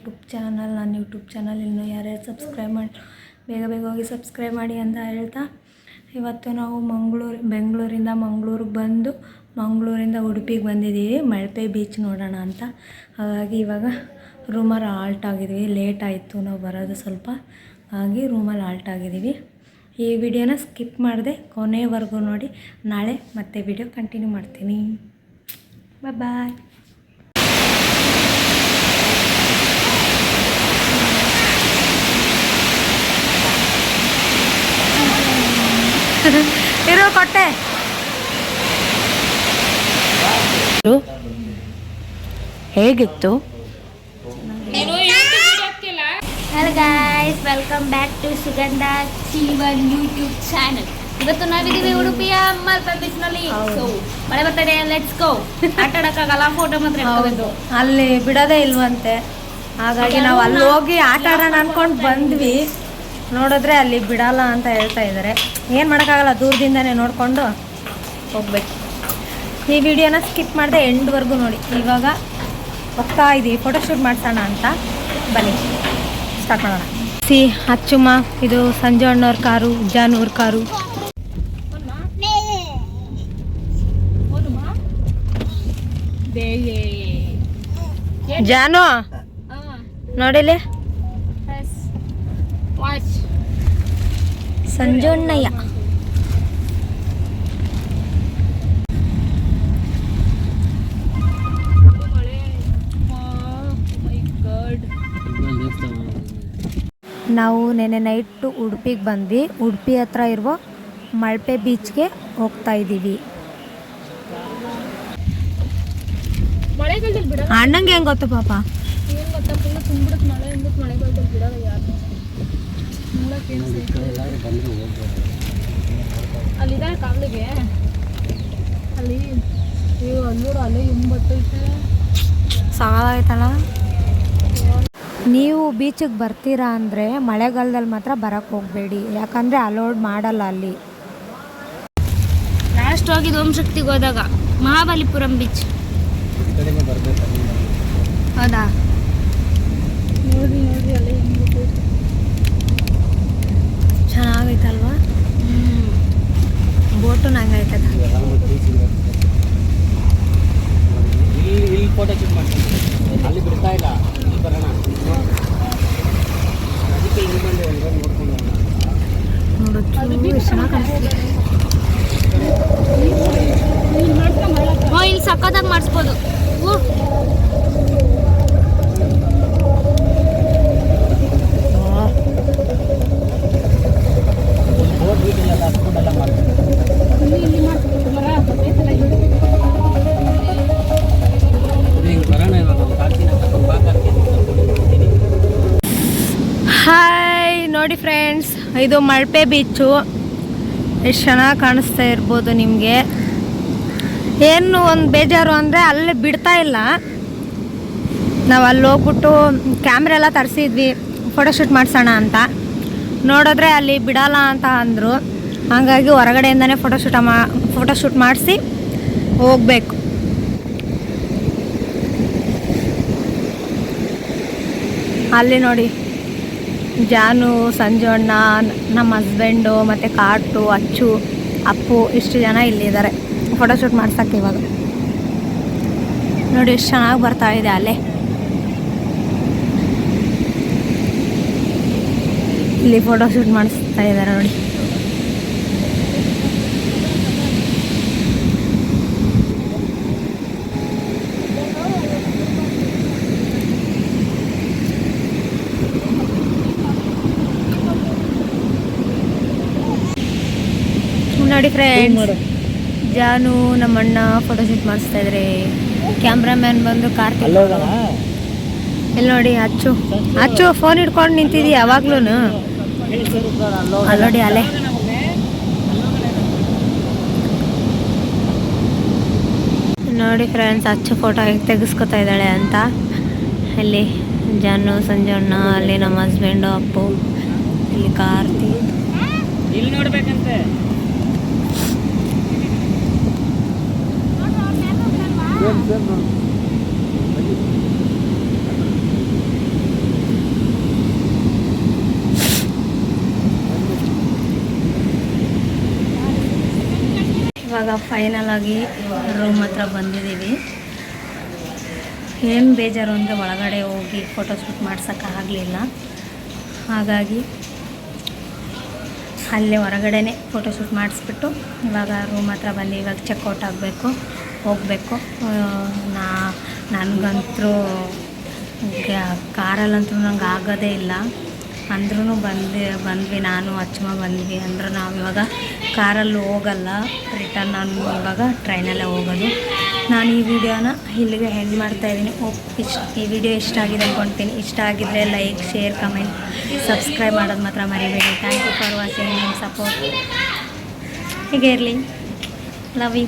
YouTube channel. ನನ್ನ YouTube channel ಇನ್ನೂ ಯಾರ್ಯಾರು ಸಬ್ಸ್ಕ್ರೈಬ್ ಮಾಡಿ ಬೇಗ ಬೇಗ ಹೋಗಿ ಸಬ್ಸ್ಕ್ರೈಬ್ ಮಾಡಿ ಅಂತ ಹೇಳ್ತಾ, ಇವತ್ತು ನಾವು ಬೆಂಗಳೂರಿಂದ ಮಂಗಳೂರಿಗೆ ಬಂದು ಮಂಗಳೂರಿಂದ ಉಡುಪಿಗೆ ಬಂದಿದ್ದೀವಿ ಮಲ್ಪೆ ಬೀಚ್ ನೋಡೋಣ ಅಂತ. ಹಾಗಾಗಿ ಇವಾಗ ರೂಮಲ್ಲಿ ಆಲ್ಟ್ ಆಗಿದ್ದೀವಿ. ಲೇಟ್ ಆಯಿತು ನಾವು ಬರೋದು ಸ್ವಲ್ಪ, ಹಾಗಾಗಿ ರೂಮಲ್ಲಿ ಆಲ್ಟ್ ಆಗಿದ್ದೀವಿ. ಈ ವಿಡಿಯೋನ ಸ್ಕಿಪ್ ಮಾಡಿದೆ ಕೊನೆವರೆಗೂ ನೋಡಿ. ನಾಳೆ ಮತ್ತೆ ವಿಡಿಯೋ ಕಂಟಿನ್ಯೂ ಮಾಡ್ತೀನಿ. ಬಾಯ್. ಇರೋ ಕೊಟ್ಟೆ ಹೇಗಿತ್ತು? Hello guys, welcome back to Sugandha Jeevan YouTube channel. ಇವತ್ತು ನಾವಿದ್ದೀವಿ ಉಡುಪಿಯ ಮಲ್ಪೆ ಬೀಚ್ನಲ್ಲಿ. ಸೊ ಮಳೆ ಬರ್ತಾ ಇದೆ, ಲೆಟ್ಸ್ ಗೋ. ಆಟ ಆಡೋಕ್ಕಾಗಲ್ಲ, ಫೋಟೋ ಮಾತ್ರ ಇಟ್ಕೋಬೇಕು. ಅಲ್ಲಿ ಬಿಡೋದೇ ಇಲ್ವಂತೆ, ಹಾಗಾಗಿ ನಾವು ಅಲ್ಲಿ ಹೋಗಿ ಆಟ ಆಡೋಣ ಅನ್ಕೊಂಡು ಬಂದ್ವಿ. ನೋಡಿದ್ರೆ ಅಲ್ಲಿ ಬಿಡಲ್ಲ ಅಂತ ಹೇಳ್ತಾ ಇದ್ದಾರೆ. ಏನು ಮಾಡೋಕ್ಕಾಗಲ್ಲ, ದೂರದಿಂದನೇ ನೋಡಿಕೊಂಡು ಹೋಗ್ಬೇಕು. ಈ ವಿಡಿಯೋನ ಸ್ಕಿಪ್ ಮಾಡಿದೆ ಎಂಡ್ವರೆಗೂ ನೋಡಿ. ಇವಾಗ ಹೋಗ್ತಾ ಇದ್ದೀವಿ, ಫೋಟೋಶೂಟ್ ಮಾಡ್ಸೋಣ ಅಂತ. ಬನ್ನಿ ಸ್ಟಾರ್ಟ್ ಮಾಡೋಣ. ಅಚ್ಚುಮ್ಮ, ಇದು ಸಂಜು ಅಣ್ಣವ್ರ ಕಾರು, ಜಾನೂರ್ ಕಾರು. ಜಾನು ನೋಡಿಲಿ, ಸಂಜು ಅಣ್ಣಯ್ಯ. ನಾವು ನೆನ್ನೆ ನೈಟು ಉಡುಪಿಗೆ ಬಂದ್ವಿ. ಉಡುಪಿ ಹತ್ರ ಇರುವ ಮಲ್ಪೆ ಬೀಚ್ಗೆ ಹೋಗ್ತಾ ಇದ್ದೀವಿ. ಅಣ್ಣಂಗೆ ಹೆಂಗೆ ಗೊತ್ತು ಪಾಪ? ಅಲ್ಲಿದೆ ಕಾಲಿಗೆ ಅಲ್ಲಿ ಅಲ್ಲೂರು ಅಲ್ಲೇ ಹಿಂಬತ್ತೈತೆ, ಸಾಕಾಯ್ತಲ್ಲ. ನೀವು ಬೀಚಿಗೆ ಬರ್ತೀರಾ ಅಂದರೆ ಮಳೆಗಾಲದಲ್ಲಿ ಮಾತ್ರ ಬರೋಕ್ಕೆ ಹೋಗಬೇಡಿ, ಯಾಕಂದರೆ ಅಲೋಡ್ ಮಾಡಲ್ಲ ಅಲ್ಲಿ. ಲಾಸ್ಟ್ ಹೋಗಿದ್ದು ಓಂ ಶಕ್ತಿಗೆ ಹೋದಾಗ ಮಹಾಬಲಿಪುರಂ ಬೀಚ್. ಹೌದಾ? ನೋಡ್ರಿ ನೋಡ್ರಿ ಅಲ್ಲೇ ಹಿಂಗೆ ಚೆನ್ನಾಗೈತಲ್ವಾ? ಬೋಟು ನಂಗೈತದ. ಇಲ್ಲಿ ಫೋಟೋ ಶೂಟ್ ಮಾಡ್ತೀನಿ, ಅಲ್ಲಿ ಬಿಡ್ತಾ ಇಲ್ಲ. ಇಲ್ಲಿ ಬರೋಣ, ಅದಕ್ಕೆ ಇಲ್ಲಿ ಬಂದು ನೋಡ್ಕೊಂಡು ನೋಡು ಎಷ್ಟು ಚೆನ್ನಾಗಿ ಕಾಣಿಸ್ತಿದೆ. ಇಲ್ಲಿ ಸಕ್ಕತ್ತಾಗಿ ಮಾಡಿಸ್ಬೋದು. ಬೋಟ್ ಗೀಟೆಲ್ಲ ಹತ್ಕೊಂಡೆಲ್ಲ ಮಾಡ್ತೀನಿ. ಹಾಯ್, ನೋಡಿ ಫ್ರೆಂಡ್ಸ್, ಇದು ಮಲ್ಪೆ ಬೀಚು. ಎಷ್ಟು ಚೆನ್ನಾಗಿ ಕಾಣಿಸ್ತಾ ಇರ್ಬೋದು ನಿಮಗೆ. ಏನು ಒಂದು ಬೇಜಾರು ಅಂದರೆ ಅಲ್ಲಿ ಬಿಡ್ತಾ ಇಲ್ಲ. ನಾವು ಅಲ್ಲಿ ಹೋಗ್ಬಿಟ್ಟು ಕ್ಯಾಮ್ರಾ ಎಲ್ಲ ತರಿಸಿದ್ವಿ ಫೋಟೋಶೂಟ್ ಮಾಡಿಸೋಣ ಅಂತ. ನೋಡಿದ್ರೆ ಅಲ್ಲಿ ಬಿಡಲ್ಲ ಅಂತ ಅಂದರು. ಹಾಗಾಗಿ ಹೊರಗಡೆಯಿಂದನೇ ಫೋಟೋಶೂಟ್ ಮಾಡಿಸಿ ಹೋಗಬೇಕು. ಅಲ್ಲಿ ನೋಡಿ, ಜಾನು, ಸಂಜು ಅಣ್ಣ, ನಮ್ಮ ಹಸ್ಬೆಂಡು ಮತ್ತು ಕಾಟು, ಅಚ್ಚು, ಅಪ್ಪು, ಇಷ್ಟು ಜನ ಇಲ್ಲಿದ್ದಾರೆ ಫೋಟೋಶೂಟ್ ಮಾಡ್ಸೋಕ್ಕೆ. ಇವಾಗ ನೋಡಿ ಎಷ್ಟು ಚೆನ್ನಾಗಿ ಬರ್ತಾ ಇದೆ ಅಲ್ಲೇ. ಇಲ್ಲಿ ಫೋಟೋಶೂಟ್ ಮಾಡಿಸ್ತಾ ಇದ್ದಾರೆ ನೋಡಿ. ನೋಡಿ ಫ್ರೆಂಡ್ಸ್, ಜಾನು ನಮ್ಮಣ್ಣ ಫೋಟೋಶೂಟ್ ಮಾಡಿಸ್ತಾ ಇದ್ದಾರೆ. ಕ್ಯಾಮ್ರಾಮ್ಯಾನ್ ಬಂದು ಕಾರ್ತಿಕ್. ಇಲ್ಲಿ ನೋಡಿ ಅಚ್ಚು ಫೋನ್ ಹಿಡ್ಕೊಂಡು ನಿಂತಿದ್ದೀವಿ ಯಾವಾಗ್ಲೂ. ಅಲ್ಲೋಡಿ ಅಲ್ಲೇ ನೋಡಿ ಫ್ರೆಂಡ್ಸ್, ಅಚ್ಚು ಫೋಟೋ ಹೇಗೆ ತೆಗೆಸ್ಕೊತಾ ಇದ್ದಾಳೆ ಅಂತ. ಇಲ್ಲಿ ಜಾನು, ಸಂಜಣ್ಣ, ಅಲ್ಲಿ ನಮ್ಮ ಹಸ್ಬೆಂಡು, ಅಪ್ಪು, ಇಲ್ಲಿ ಕಾರ್ತಿ. ಇಲ್ಲಿ ನೋಡ್ಬೇಕಂತೆ. ಇವಾಗ ಫೈನಲ್ ಆಗಿ ರೂಮ್ ಹತ್ರ ಬಂದಿದ್ದೀವಿ. ಏನು ಬೇಜಾರು ಅಂದರೆ ಒಳಗಡೆ ಹೋಗಿ ಫೋಟೋಶೂಟ್ ಮಾಡ್ಸೋಕ್ಕಾಗಲಿಲ್ಲ. ಹಾಗಾಗಿ ಅಲ್ಲೇ ಹೊರಗಡೆನೇ ಫೋಟೋಶೂಟ್ ಮಾಡಿಸ್ಬಿಟ್ಟು ಇವಾಗ ರೂಮ್ ಹತ್ರ ಬಂದು ಇವಾಗ ಚೆಕ್ಔಟ್ ಆಗಬೇಕು, ಹೋಗಬೇಕು. ನನಗಂತೂ ಕಾರಲ್ಲಂತೂ ನಂಗೆ ಆಗೋದೇ ಇಲ್ಲ. ಅಂದ್ರೂ ಬಂದ್ವಿ, ನಾನು ಅಚ್ಚಮ್ಮ ಬಂದ್ವಿ. ಅಂದ್ರೆ ನಾವು ಇವಾಗ ಕಾರಲ್ಲಿ ಹೋಗಲ್ಲ, ರಿಟರ್ನ್ ನಾನು ಇವಾಗ ಟ್ರೈನಲ್ಲೇ ಹೋಗೋದು. ನಾನು ಈ ವಿಡಿಯೋನ ಇಲ್ಲಿಗೆ ಎಂಡ್ ಮಾಡ್ತಾಯಿದ್ದೀನಿ. ಈ ವಿಡಿಯೋ ಇಷ್ಟ ಆಗಿದೆ ಅಂದ್ಕೊಳ್ತೀನಿ. ಇಷ್ಟ ಆಗಿದ್ದರೆ ಲೈಕ್, ಶೇರ್, ಕಮೆಂಟ್, ಸಬ್ಸ್ಕ್ರೈಬ್ ಮಾಡೋದು ಮಾತ್ರ ಮರಿಬೇಡಿ. Thank you for watching. ನಿಮ್ಮ ಸಪೋರ್ಟ್ ಹೀಗೆ ಇರಲಿ. Love you.